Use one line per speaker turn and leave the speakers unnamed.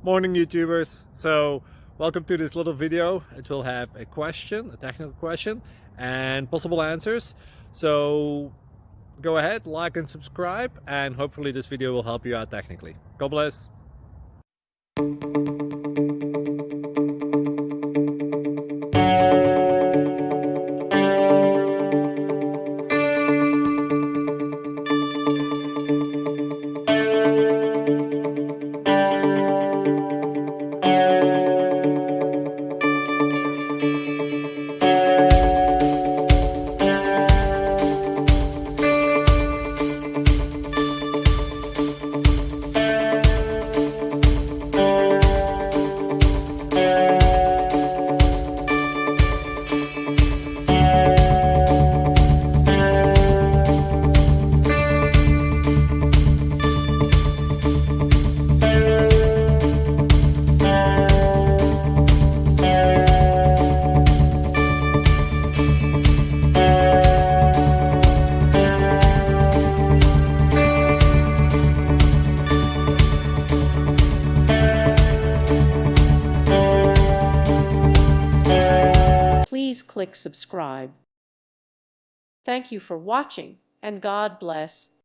Morning YouTubers. So welcome to this little video. It will have a question, a technical question, and possible answers. So go ahead, like and subscribe, and hopefully this video will help you out technically. God bless.
Please click subscribe. Thank you for watching, and God bless.